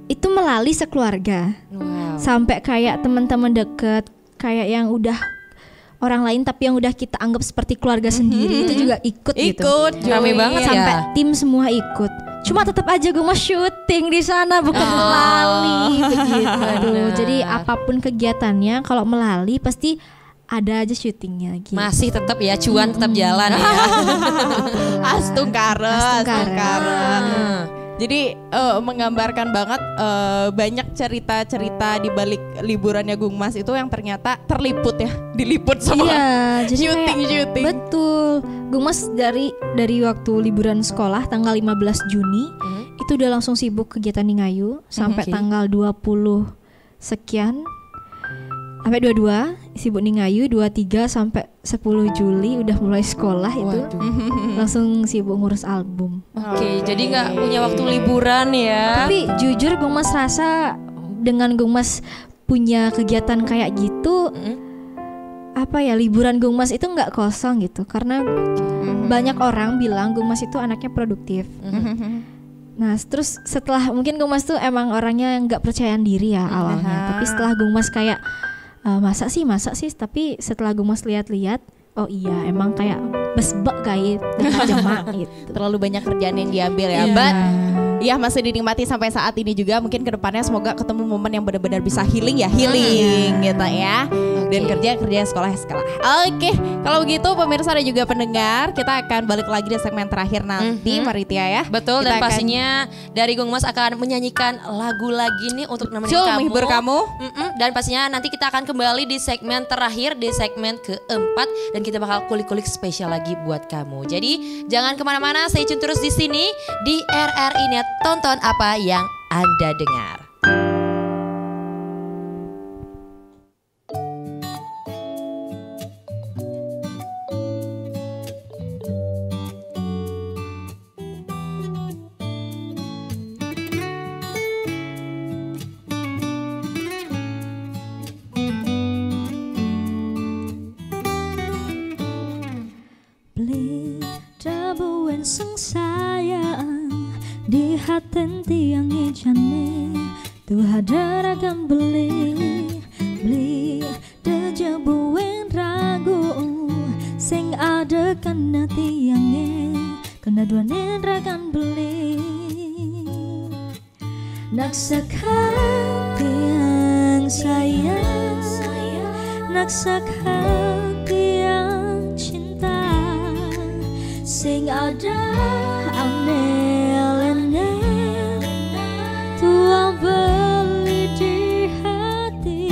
itu melali sekeluarga, sampai kayak teman-teman deket, kayak yang udah orang lain tapi yang udah kita anggap seperti keluarga sendiri itu juga ikut gitu, Rame banget ya. sampai tim semua ikut. Cuma tetap aja gue mau syuting di sana bukan melali begitu. Jadi apapun kegiatannya kalau melali pasti ada aja syutingnya gitu. Masih tetap ya, cuan tetap jalan ya. Astungkara. Astungkara. Jadi menggambarkan banget banyak cerita-cerita di balik liburannya Gung Mas itu yang ternyata terliput ya, diliput sama jadi syuting. Betul. Gung Mas dari waktu liburan sekolah tanggal 15 Juni itu udah langsung sibuk kegiatan di Ngayu sampai tanggal 20 sekian. Sampai 22 sibuk di Ngayu, 23 sampai 10 Juli udah mulai sekolah itu. Langsung sibuk ngurus album. Oke, jadi nggak punya waktu liburan ya. Tapi jujur Gung Mas rasa dengan Gung Mas punya kegiatan kayak gitu, liburan Gung Mas itu nggak kosong gitu. Karena banyak orang bilang Gung Mas itu anaknya produktif. Nah terus setelah mungkin Gung Mas tuh emang orangnya yang nggak percayaan diri ya awalnya. Tapi setelah Gung Mas kayak masa sih, tapi setelah Gung Mas lihat-lihat, oh iya emang kayak besbek kayak jemak gitu. Terlalu banyak kerjaan yang diambil ya, Mbak. Iya, masih dinikmati sampai saat ini juga. Mungkin kedepannya semoga ketemu momen yang benar-benar bisa healing gitu ya. Dan kerja sekolah. Oke, kalau begitu pemirsa dan juga pendengar, kita akan balik lagi di segmen terakhir nanti, Maritia ya. Betul, Kita dan akan pastinya dari Gung Mas akan menyanyikan lagu lagi nih untuk nemenin kamu, menghibur kamu. Dan pastinya nanti kita akan kembali di segmen terakhir, di segmen keempat, dan kita bakal kulik-kulik spesial lagi buat kamu. Jadi jangan kemana-mana, stay tune terus di sini di RRI Net. Tonton apa yang Anda dengar. sang sayang di hati tiang ijane tu hadarakan beli dejebuin ragu sing ada kena tiangnya kena dua rakan beli nak sekat tiang sayang nak sekat tiang cinta sing ada anelene tua beli di hati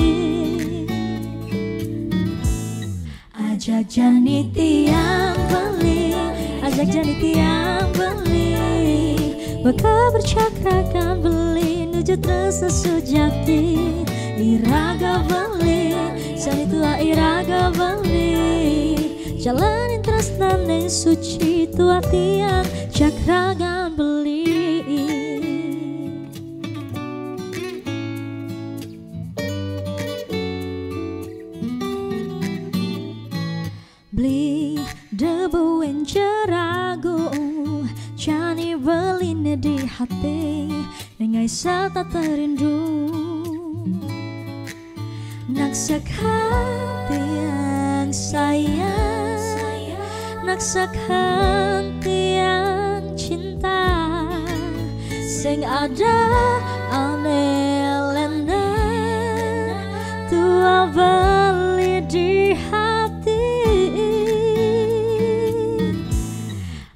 ajak jani tiang beli ajak jani tiang beli maka bercakrakan beli nuju terus sejati iraga beli jani tua iraga beli jalanin terus nane suci tua tiang cakragan beli beli debuin ceragu jani beline di hati dengan sata terindu nak sekati yang sayang nak sekati yang cinta sing ada anelena tua beli di hati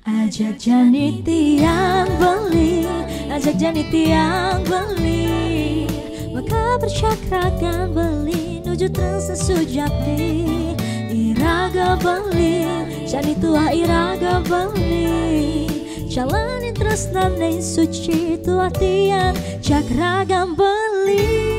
ajak jani tiang beli ajak jani tiang beli maka bercakrakan beli nuju terus sejati iraga beli jani tua iraga beli jalanin terus nane suci tua tiang cakragan beli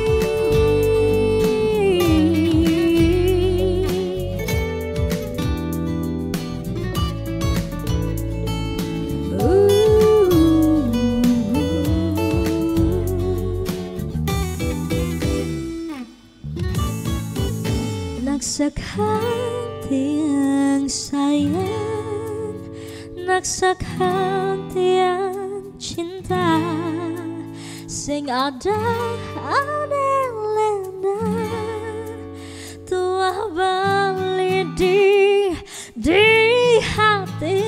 sekati yang sayang nak sekati yang cinta sing ada anelena tua beli di hati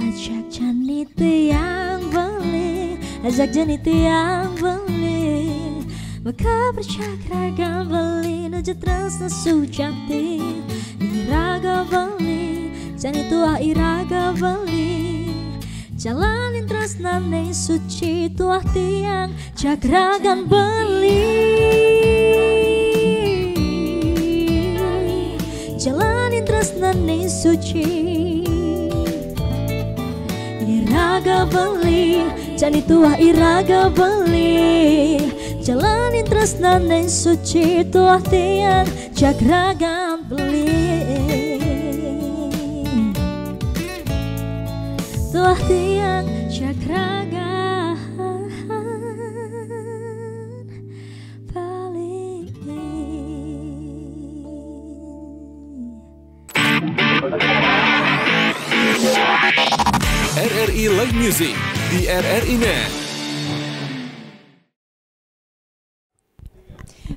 ajak jani tiang beli ajak jani tiang beli maka bercakrakan beli nuju terus sejati iraga beli jani tua iraga beli jalanin terus nane suci tua tiang cakragan beli jalanin terus nane suci iraga beli jani tua iraga beli jalanin terus nane suci tua tiang cakragan beli tua tiang cakragan beli RRI Live Music di RRI Net.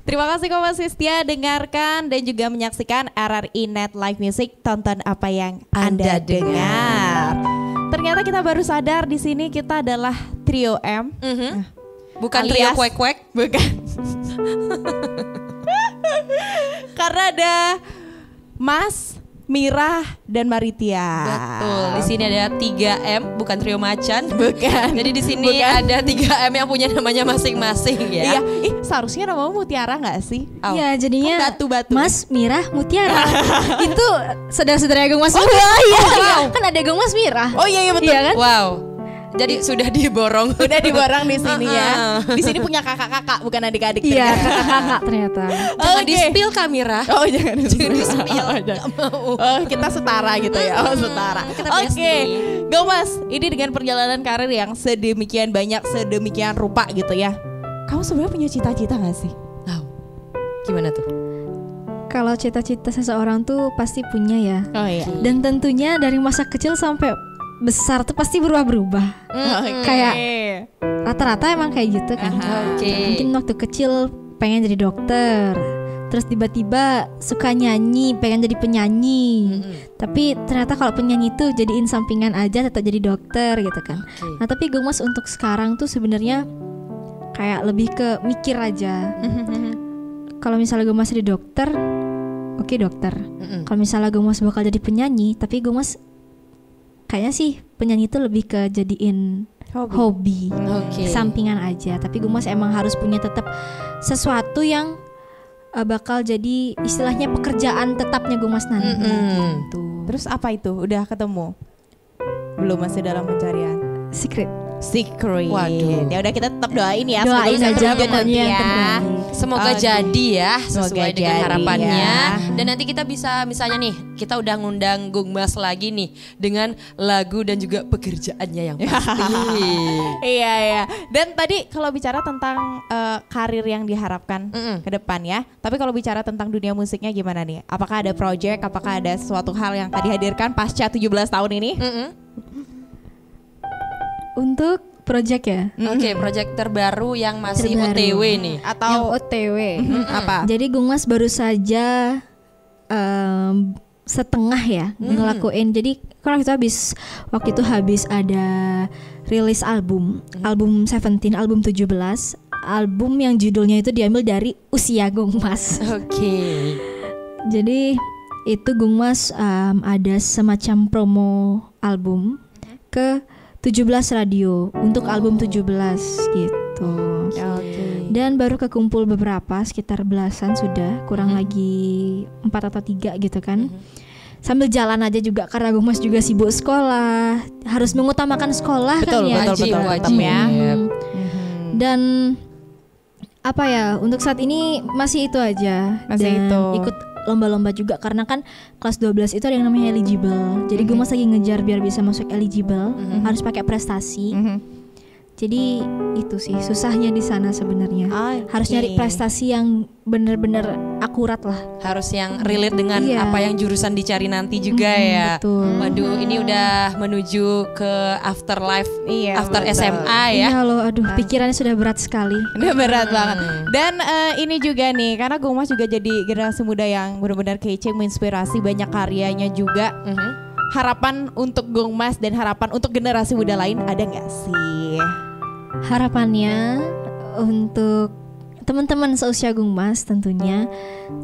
Terima kasih kau masih setia dengarkan dan juga menyaksikan RRI Net Live Music. Tonton apa yang Anda dengar. Ternyata kita baru sadar di sini kita adalah trio M. Bukan alias, trio kuek-kuek. Bukan. Karena ada Mas, Mira, dan Maritia. Betul. Di sini ada 3M, bukan trio macan. Bukan. Jadi di sini ada 3M yang punya namanya masing-masing ya. Iya. Seharusnya namamu Mutiara nggak sih? Oh. Ya jadinya Batu-batu. Mas Mira Mutiara. Itu saudara-saudara Agung Mas Mira. Iya. Kan ada Agung Mas Mira. Oh iya betul. Iya kan? Wow. Jadi sudah diborong. Udah diborong di sini ya. Di sini punya kakak-kakak bukan adik-adik. Iya kakak-kakak ternyata. Jangan di-spill Kamira. Oh jangan di-spill. Gak mau. Oh kita setara gitu ya. Oh setara. Oke. Go Mas. Ini dengan perjalanan karir yang sedemikian banyak, sedemikian rupa gitu ya. Kamu sebenarnya punya cita-cita gak sih? Tahu. Gimana tuh? kalau cita-cita seseorang tuh pasti punya ya. Oh iya. Dan tentunya dari masa kecil sampai besar tuh pasti berubah-berubah. Kayak rata-rata emang kayak gitu kan. Oke. Mungkin waktu kecil pengen jadi dokter, terus tiba-tiba suka nyanyi, pengen jadi penyanyi. Tapi ternyata kalau penyanyi itu jadiin sampingan aja, tetap jadi dokter gitu kan. Nah tapi Gungmas untuk sekarang tuh sebenarnya kayak lebih ke mikir aja. Kalau misalnya Gungmas jadi dokter, oke dokter. Kalau misalnya Gungmas bakal jadi penyanyi, tapi Gungmas kayaknya sih penyanyi itu lebih ke jadiin hobi. Sampingan aja. Tapi Gungmas emang harus punya tetap sesuatu yang bakal jadi istilahnya pekerjaan tetapnya Gungmas nanti. Gitu. Terus apa itu? Udah ketemu? Belum, masih dalam pencarian? Secret. Waduh. Ya udah kita tetap doain ya. Doain semoga aja terwujud nanti pokoknya yang ya. terbaik. Semoga jadi ya sesuai Semoga dengan jadi, harapannya. ya. Dan nanti kita bisa misalnya nih, kita udah ngundang Gungmas lagi nih dengan lagu dan juga pekerjaannya yang pasti. Iya. Dan tadi kalau bicara tentang karir yang diharapkan ke depan ya. Tapi kalau bicara tentang dunia musiknya gimana nih? Apakah ada project, apakah ada suatu hal yang tadi dihadirkan pasca 17 tahun ini? Untuk project ya. Oke, project terbaru yang masih Terbaru. OTW nih. Yang Atau OTW. apa? Jadi Gungmas baru saja setengah ya ngelakuin. Jadi kalau kita waktu itu habis ada rilis album 17, album 17, album yang judulnya itu diambil dari usia Gungmas. Oke. Jadi itu Gungmas ada semacam promo album ke 17 radio untuk album 17 gitu. Dan baru kekumpul beberapa, sekitar belasan sudah, kurang lagi 4 atau 3 gitu kan. Sambil jalan aja juga karena Gungmas juga sibuk sekolah, harus mengutamakan sekolah kan ya. Wajib ya. Dan apa ya, untuk saat ini masih itu aja. Masih dan itu. ikut lomba-lomba juga karena kan kelas 12 itu ada yang namanya eligible. Jadi Gungmas lagi ngejar biar bisa masuk eligible, harus pakai prestasi. Jadi itu sih susahnya di sana sebenarnya. Harus nyari prestasi yang benar-benar akurat lah. Harus yang relate dengan Iya. apa yang jurusan dicari nanti juga ya. Betul. Waduh, ini udah menuju ke afterlife, Iya, after betul. SMA ya. Iya loh, aduh pikirannya sudah berat sekali. Udah berat banget. Dan ini juga nih, karena Gungmas juga jadi generasi muda yang benar-benar kece, menginspirasi, banyak karyanya juga. Harapan untuk Gungmas dan harapan untuk generasi muda lain ada nggak sih? Harapannya untuk teman-teman seusia Gungmas tentunya.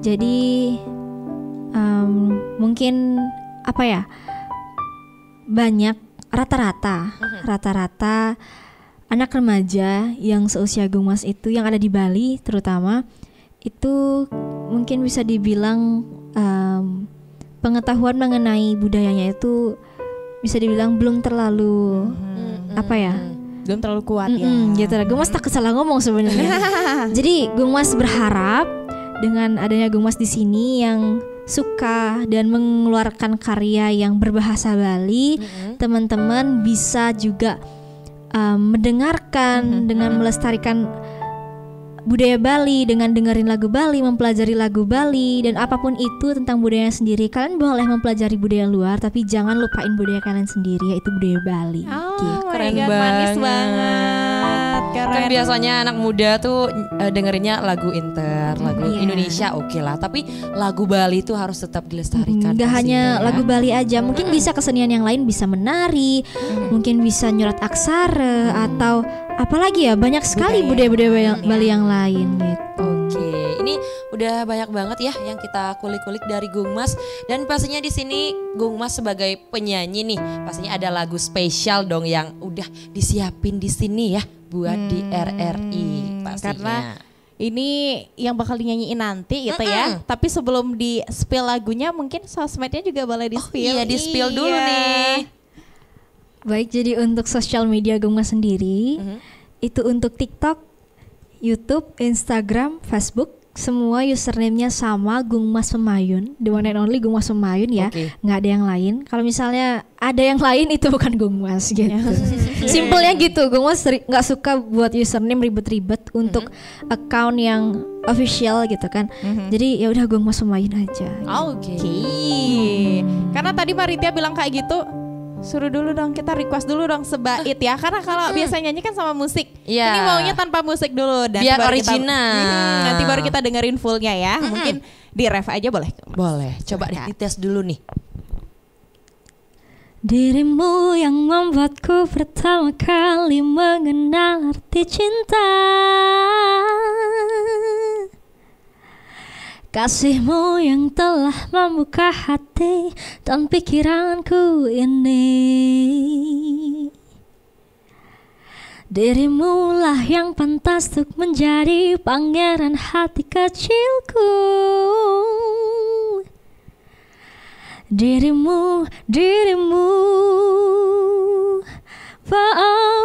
Jadi mungkin apa ya? Banyak rata-rata anak remaja yang seusia Gungmas itu yang ada di Bali terutama itu mungkin bisa dibilang pengetahuan mengenai budayanya itu bisa dibilang belum terlalu apa ya? Belum terlalu kuat ya. Gitu lah. Gungmas takut salah ngomong sebenarnya. Jadi Gungmas berharap dengan adanya Gungmas di sini yang suka dan mengeluarkan karya yang berbahasa Bali, teman-teman bisa juga mendengarkan dengan melestarikan budaya Bali dengan dengerin lagu Bali, mempelajari lagu Bali dan apapun itu tentang budaya sendiri. Kalian boleh mempelajari budaya luar tapi jangan lupain budaya kalian sendiri, yaitu budaya Bali. Gitu. Keren manis banget. banget. Keren. Kan biasanya anak muda tuh dengerinnya lagu lagu Iya. Indonesia oke lah, tapi lagu Bali itu harus tetap dilestarikan. Gak hanya pastinya. lagu Bali aja, mungkin bisa kesenian yang lain, bisa menari, mungkin bisa nyurat aksara atau apalagi ya, banyak sekali budaya-budaya Bali yang lain gitu. Oke, ini udah banyak banget ya yang kita kulik-kulik dari Gungmas, dan pastinya di sini Gungmas sebagai penyanyi nih, pastinya ada lagu spesial dong yang udah disiapin di sini ya buat di RRI pastinya. Karena ini yang bakal dinyanyiin nanti gitu ya. Tapi sebelum di spill lagunya mungkin sosmednya juga boleh di spill. Iya, di spill dulu nih. Baik, jadi untuk sosial media Gungmas sendiri itu untuk TikTok, YouTube, Instagram, Facebook, semua username-nya sama, Gungmas Pemayun, the one and only Gungmas Pemayun ya, Oke. nggak ada yang lain. Kalau misalnya ada yang lain itu bukan Gungmas gitu. Simpelnya gitu, Gungmas nggak suka buat username ribet-ribet untuk account yang official gitu kan. Jadi ya udah Gung Mas Pemain aja. Oke. Karena tadi Maritia bilang kayak gitu, suruh dulu dong, kita request dulu dong sebait ya. Karena kalau biasa nyanyi kan sama musik. Iya. Ini maunya tanpa musik dulu dan Biar baru original. nanti baru kita dengerin fullnya ya. Mungkin di ref aja boleh. Boleh. Coba deh dites dulu nih. Dirimu yang membuatku pertama kali mengenal arti cinta. Kasihmu yang telah membuka hati dan pikiranku ini. Dirimulah yang pantas untuk menjadi pangeran hati kecilku. Dirimu, wow.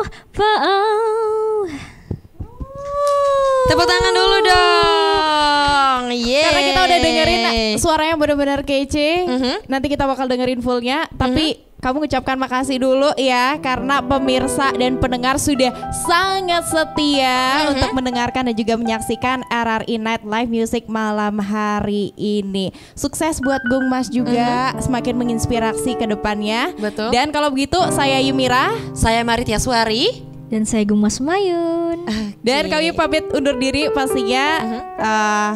Tepuk tangan dulu dong. Yeay. Karena kita udah dengerin suara yang benar-benar kece. Nanti kita bakal dengerin fullnya. Tapi kamu ucapkan makasih dulu ya, karena pemirsa dan pendengar sudah sangat setia untuk mendengarkan dan juga menyaksikan RRI Night Live Music malam hari ini. Sukses buat Gung Mas juga, semakin menginspirasi ke depannya. Betul. Dan kalau begitu saya Yumira, Saya Maritia Suari. Dan saya Gung Mas Mayun. dan kami pamit undur diri pastinya.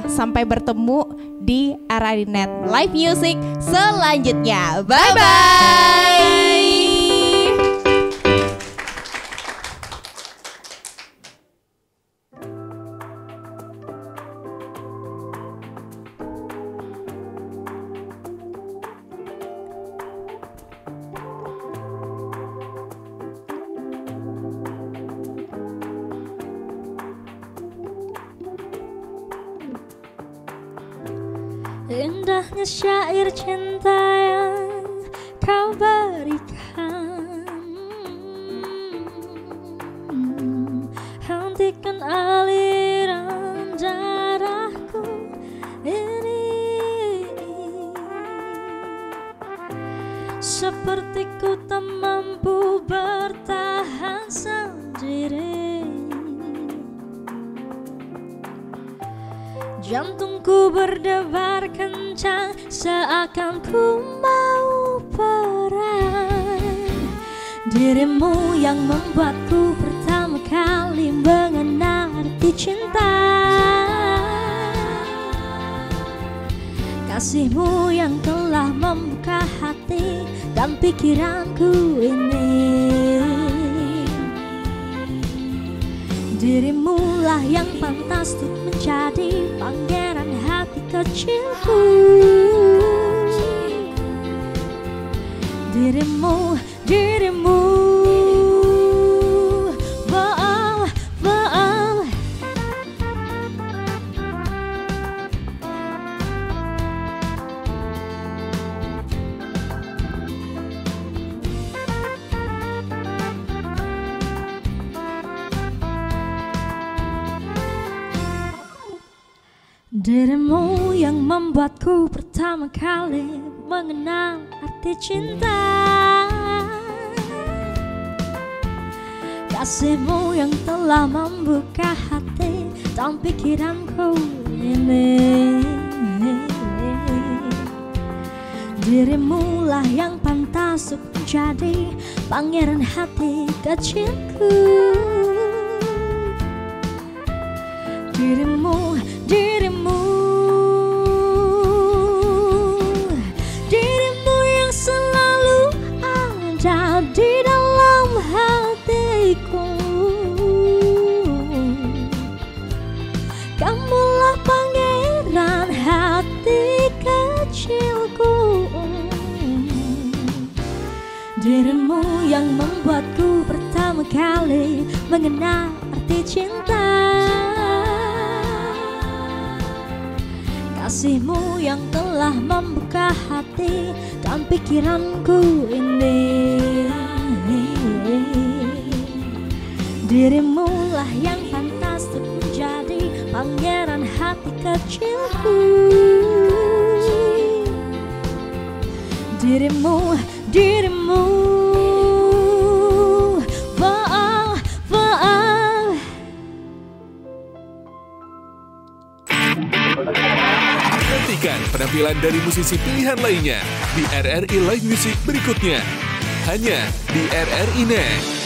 Sampai bertemu di RRI Net Live Music selanjutnya. Bye bye. Indahnya syair cinta yang kau berikan. Hentikan aliran darahku ini. Seperti ku tak mampu bertahan sendiri. Jantungku berdebar kencang seakan ku mau perang. Dirimu yang membuatku pertama kali mengenal arti cinta. Kasihmu yang telah membuka hati dan pikiranku ini. Dirimulah yang pantas untuk menjadi pangeran hati kecilku. Dirimu, wow. Dirimu yang membuatku pertama kali mengenal arti cinta. Kasihmu yang telah membuka hati dan pikiranku ini. Dirimulah yang pantas untuk menjadi pangeran hati kecilku. Dirimu yang selalu ada di dalam hatiku. Kamulah pangeran hati kecilku. Dirimu yang membuatku pertama kali mengenal arti cinta. Kasihmu yang telah membuka hati dan pikiranku ini. Dirimulah yang pantas untuk menjadi pangeran hati kecilku. Dirimu wow. Saksikan penampilan dari musisi pilihan lainnya di RRI Live Music berikutnya. Hanya di RRI Net.